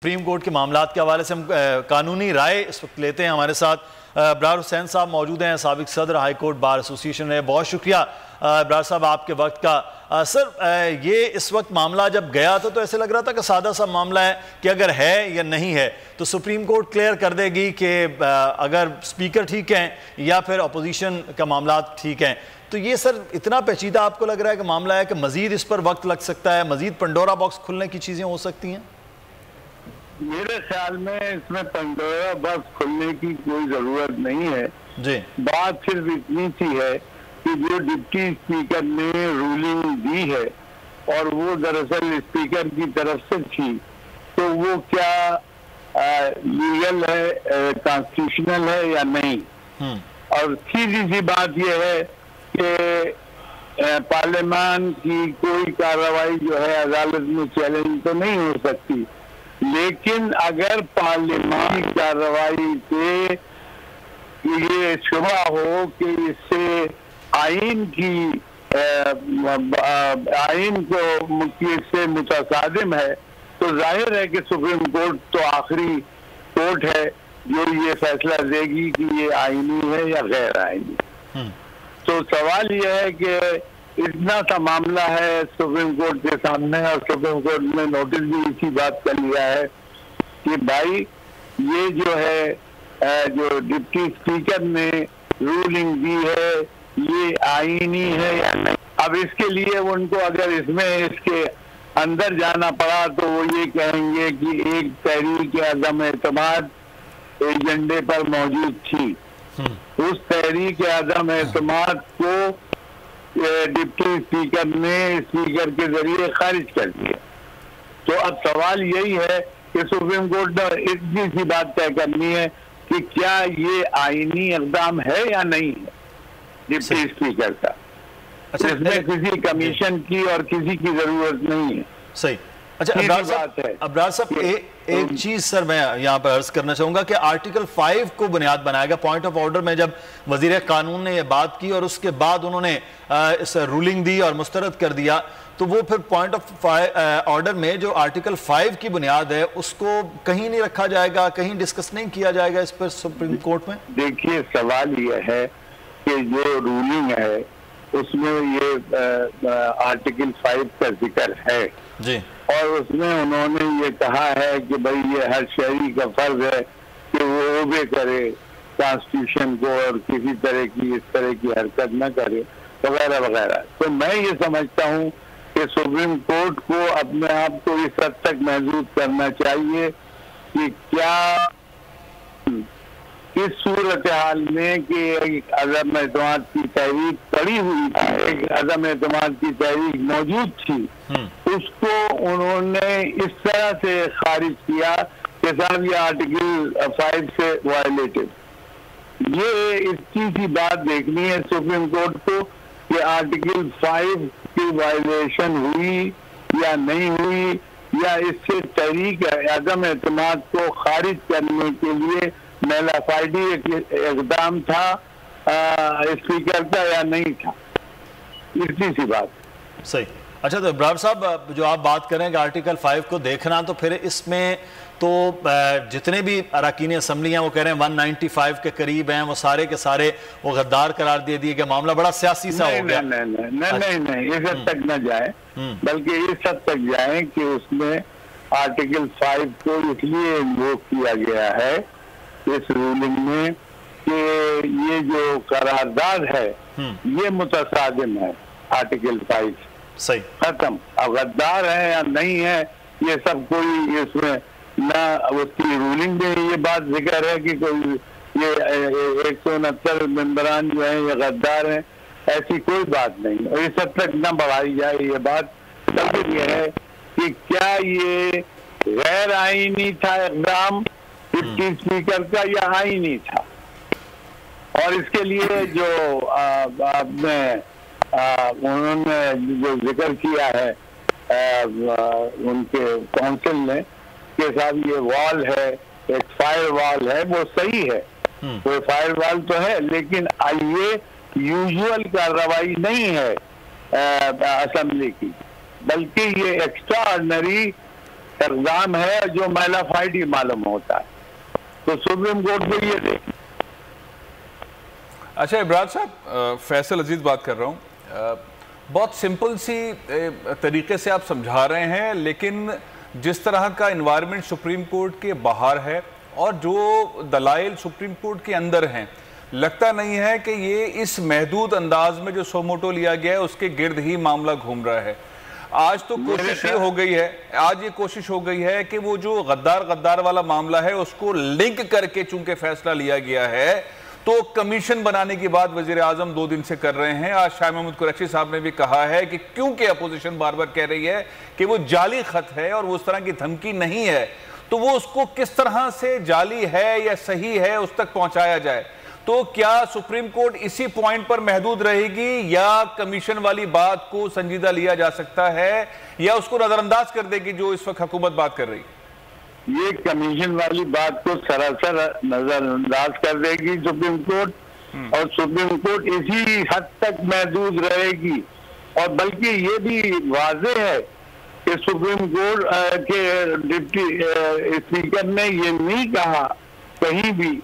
Supreme court के मामलात के हवाले से हम कानूनी राय इस वक्त लेते हैं। हमारे साथ अब्रार हुसैन साहब मौजूद हैं, साबिक सदर हाई कोर्ट बार एसोसिएशन है। बहुत शुक्रिया अब्रार साहब आपके वक्त का। सर, ये इस वक्त मामला जब गया था तो ऐसे लग रहा था कि सादा सा मामला है कि अगर है या नहीं है तो सुप्रीम कोर्ट क्लियर कर देगी कि अगर स्पीकर ठीक हैं या फिर अपोजिशन का मामला ठीक हैं। तो ये सर इतना पेचीदा आपको लग रहा है कि मामला है कि मजीद इस पर वक्त लग सकता है, मजीद पंडोरा बॉक्स खुलने की चीज़ें हो सकती हैं? मेरे ख्याल में इसमें पंडोरा बॉक्स खोलने की कोई जरूरत नहीं है जी। बात सिर्फ इतनी सी है कि जो डिप्टी स्पीकर ने रूलिंग दी है और वो दरअसल स्पीकर की तरफ से थी, तो वो क्या लीगल है, कॉन्स्टिट्यूशनल है या नहीं। और सीधी सी बात यह है कि पार्लियामान की कोई कार्रवाई जो है अदालत में चैलेंज तो नहीं हो सकती, लेकिन अगर पार्लियामानी कार्रवाई से ये शुबा हो कि इससे आइन को से मुतसादिम है, तो जाहिर है कि सुप्रीम कोर्ट तो आखिरी कोर्ट है जो ये फैसला देगी कि ये आईनी है या गैर आईनी। तो सवाल यह है कि इतना सा मामला है सुप्रीम कोर्ट के सामने और सुप्रीम कोर्ट ने नोटिस भी इसी बात का लिया है कि भाई ये जो है जो डिप्टी स्पीकर ने रूलिंग दी है ये आईनी है या नहीं। अब इसके लिए उनको अगर इसके अंदर जाना पड़ा तो वो ये कहेंगे कि एक तहरीक अदम एतमाद एजेंडे पर मौजूद थी, उस तहरीक अदम एतमाद को डिप्टी स्पीकर ने स्पीकर के जरिए खारिज कर दिया। तो अब सवाल यही है कि सुप्रीम कोर्ट ने इतनी सी बात तय करनी है कि क्या ये आईनी इक़दाम है या नहीं है डिप्टी स्पीकर का। अच्छा, इसमें किसी कमीशन की और किसी की जरूरत नहीं है। सही। अच्छा अब्रार साहब एक चीज सर मैं यहाँ पर अर्ज करना चाहूंगा कि आर्टिकल 5 को बुनियाद बनाया गया पॉइंट ऑफ ऑर्डर में, जब वजीर कानून ने यह बात की और उसके बाद उन्होंने इस रूलिंग दी और मुस्तरद कर दिया, तो वो फिर पॉइंट ऑफ ऑर्डर में जो आर्टिकल 5 की बुनियाद है उसको कहीं नहीं रखा जाएगा, कहीं डिस्कस नहीं किया जाएगा इस पर सुप्रीम कोर्ट में। देखिए, सवाल यह है कि जो रूलिंग है उसमें ये आर्टिकल 5 का जिक्र है जी, और उसमें उन्होंने ये कहा है कि भाई ये हर शहरी का फर्ज है कि वो ओबे करे कॉन्स्टिट्यूशन को और किसी तरह की इस तरह की हरकत न करे वगैरह वगैरह। तो मैं ये समझता हूँ कि सुप्रीम कोर्ट को अपने आप को इस हद तक महसूस करना चाहिए कि क्या इस सूरत हाल में कि एक अदम एतमाद की तहरीक पड़ी हुई थी, एक अदम एतमाद की तहरीक मौजूद थी, उसको उन्होंने इस तरह से खारिज किया कि साहब ये आर्टिकल 5 से वायलेटेड। ये इतनी सी बात देखनी है सुप्रीम कोर्ट को कि आर्टिकल 5 की वायलेशन हुई या नहीं हुई, या इससे तहरीक अदम एतमाद को खारिज करने के लिए मेलाफाइडी इक़दाम था स्पीकर का या नहीं था, इतनी सी बात। सही। अच्छा, तो इब्रार साहब जो आप बात करें कि आर्टिकल 5 को देखना, तो फिर इसमें तो जितने भी अरकान असम्बली हैं वो कह रहे हैं 195 के करीब हैं, वो सारे के सारे वो गद्दार करार दे दिए कि मामला बड़ा सियासी सा हो गया। नहीं, इस हद तक न जाए, बल्कि इस हद तक जाए कि उसमें आर्टिकल 5 को इसलिए इन्वोक किया गया है इस रूलिंग में कि ये जो करारदाद है ये मुतसादिम है आर्टिकल 5। सही। खत्म। अब गद्दार है या नहीं है ये सब कोई इसमें ना, उसकी रूलिंग में ये बात जिक्र है कि कोई ये 169 मेंबरान जो है ये गद्दार हैं, ऐसी कोई बात नहीं। और इस हद तक न बढ़ाई जाए ये बात। बल्कि ये है कि क्या ये गैर आईनी था इक़दाम डिप्टी स्पीकर का या आईनी था, और इसके लिए जो आपने उन्होंने जो जिक्र किया है उनके काउंसिल ने कि साहब ये वॉल है, एक फायर वॉल है, वो सही है, वो फायर वॉल तो है, लेकिन ये यूजुअल कार्रवाई नहीं है असेंबली की, बल्कि ये एक्स्ट्रा ऑर्डिनरी इक़दाम है जो मैलाफाइड ही मालूम होता है। तो सुप्रीम कोर्ट को ये देखिए। अच्छा इब्रार साहब, फैसल अजीज बात कर रहा हूँ। बहुत सिंपल सी तरीके से आप समझा रहे हैं, लेकिन जिस तरह का इन्वायरमेंट सुप्रीम कोर्ट के बाहर है और जो दलाइल सुप्रीम कोर्ट के अंदर हैं, लगता नहीं है कि ये इस महदूद अंदाज में जो सोमोटो लिया गया है उसके गिर्द ही मामला घूम रहा है। आज तो कोशिश ये हो गई है, आज ये कोशिश हो गई है कि वो जो गद्दार वाला मामला है उसको लिंक करके चूंकि फैसला लिया गया है, तो कमीशन बनाने की बात वजीर आजम 2 दिन से कर रहे हैं। आज शाह महमूद कुरैशी साहब ने भी कहा है कि क्योंकि अपोजिशन बार बार कह रही है कि वो जाली खत है और वो उस तरह की धमकी नहीं है, तो वो उसको किस तरह से जाली है या सही है उस तक पहुंचाया जाए। तो क्या सुप्रीम कोर्ट इसी पॉइंट पर महदूद रहेगी या कमीशन वाली बात को संजीदा लिया जा सकता है या उसको नजरअंदाज कर देगी जो इस वक्त हुकूमत बात कर रही? ये कमीशन वाली बात को सरासर नजरअंदाज कर देगी सुप्रीम कोर्ट, और सुप्रीम कोर्ट इसी हद तक महदूद रहेगी। और बल्कि ये भी वाज़ेह है कि सुप्रीम कोर्ट के डिप्टी स्पीकर ने ये नहीं कहा कहीं भी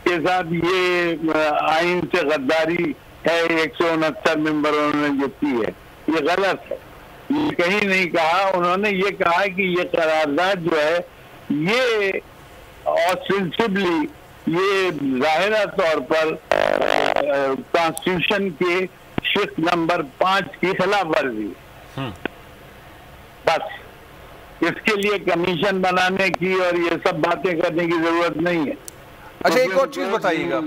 के साथ ये आइन से गद्दारी है, 169 मेंबरों ने जीती है, ये गलत है, ये कहीं नहीं कहा। उन्होंने ये कहा कि ये करारदाद जो है ये ऑस्टेंसिबली ये जाहिरा तौर पर कॉन्स्टिट्यूशन के शिक नंबर 5 की खिलाफ वर्जी। बस इसके लिए कमीशन बनाने की और ये सब बातें करने की जरूरत नहीं है। अच्छा एक और चीज बताइएगा,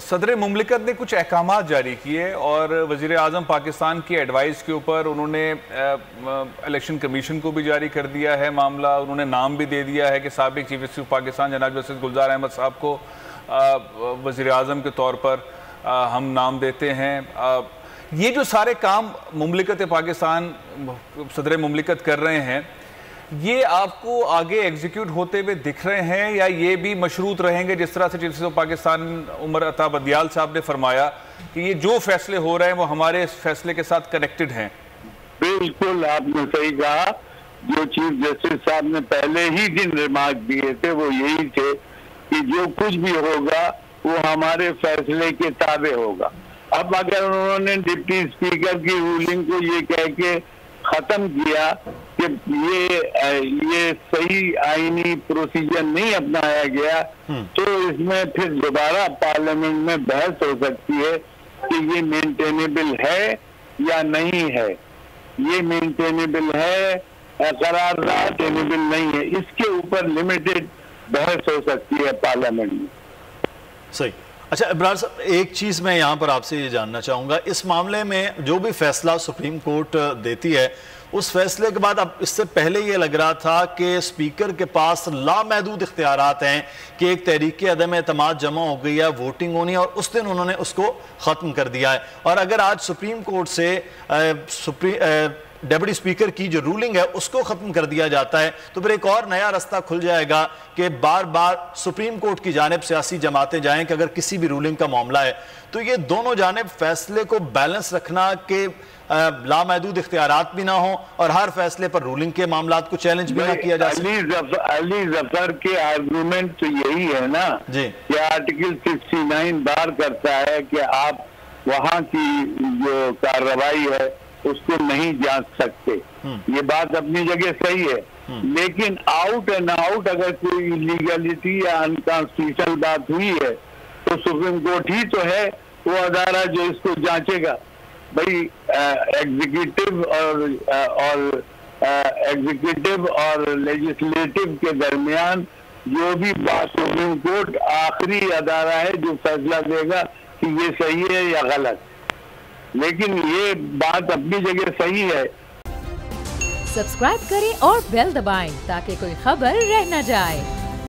सदर मुमलिकत ने कुछ अहकामात जारी किए और वजीर आजम पाकिस्तान की एडवाइस के ऊपर उन्होंने इलेक्शन कमीशन को भी जारी कर दिया है मामला। उन्होंने नाम भी दे दिया है कि साबिक चीफ जस्टिस पाकिस्तान जनाब जस्टिस गुलजार अहमद साहब को वजीर आजम के तौर पर हम नाम देते हैं। ये जो सारे काम मुमलिकत पाकिस्तान सदर मुमलिकत कर रहे हैं, ये आपको आगे एग्जीक्यूट होते हुए दिख रहे हैं या ये भी मशरूत रहेंगे जिस तरह से चीफ जस्टिस पाकिस्तान उमर अता बदियाल साहब ने फरमाया कि ये जो फैसले हो रहे हैं वो हमारे फैसले के साथ कनेक्टेड हैं? बिल्कुल आपने सही कहा। जो चीफ जस्टिस साहब ने पहले ही दिन रिमार्क दिए थे वो यही थे कि जो कुछ भी होगा वो हमारे फैसले के ताबे होगा। अब अगर उन्होंने डिप्टी स्पीकर की रूलिंग को ये कह के खत्म किया कि ये सही आईनी प्रोसीजर नहीं अपनाया गया, तो इसमें फिर दोबारा पार्लियामेंट में बहस हो सकती है कि ये मेंटेनेबल है या नहीं है। ये मेंटेनेबल है, करारदाद मेंटेनेबल नहीं है, इसके ऊपर लिमिटेड बहस हो सकती है पार्लियामेंट में। सही। अच्छा इब्रार साहब, एक चीज़ मैं यहाँ पर आपसे ये जानना चाहूँगा, इस मामले में जो भी फैसला सुप्रीम कोर्ट देती है उस फैसले के बाद, अब इससे पहले ये लग रहा था कि स्पीकर के पास लामहदूद इख्तियारात हैं कि एक तहरीक अदम एतमाद जमा हो गई है, वोटिंग होनी है, और उस दिन उन्होंने उसको ख़त्म कर दिया है। और अगर आज सुप्रीम कोर्ट से डेप्यूटी स्पीकर की जो रूलिंग है उसको खत्म कर दिया जाता है, तो फिर एक और नया रास्ता खुल जाएगा कि बार बार सुप्रीम कोर्ट की जानिब सियासी जमातें जाएं कि अगर किसी भी रूलिंग का मामला है तो ये दोनों जानिब फैसले को बैलेंस रखना कि लामहदूद इख्तियारात भी ना हो और हर फैसले पर रूलिंग के मामला को चैलेंज भी ना किया जा सके। अली जफर के आर्गूमेंट तो यही है ना जी कि आर्टिकल 69 बार करता है कि आप वहां की जो कार्रवाई है उसको नहीं जांच सकते। ये बात अपनी जगह सही है, लेकिन आउट एंड आउट अगर कोई इलीगलिटी या अनकॉन्स्टिट्यूशनल बात हुई है तो सुप्रीम कोर्ट ही तो है वो अदारा जो इसको जांचेगा। भाई एग्जीक्यूटिव और लेजिस्लेटिव के दरमियान जो भी बात, सुप्रीम कोर्ट आखिरी अदारा है जो फैसला देगा कि ये सही है या गलत। लेकिन ये बात अपनी जगह सही है। सब्सक्राइब करें और बेल दबाएं ताकि कोई खबर रह न जाए।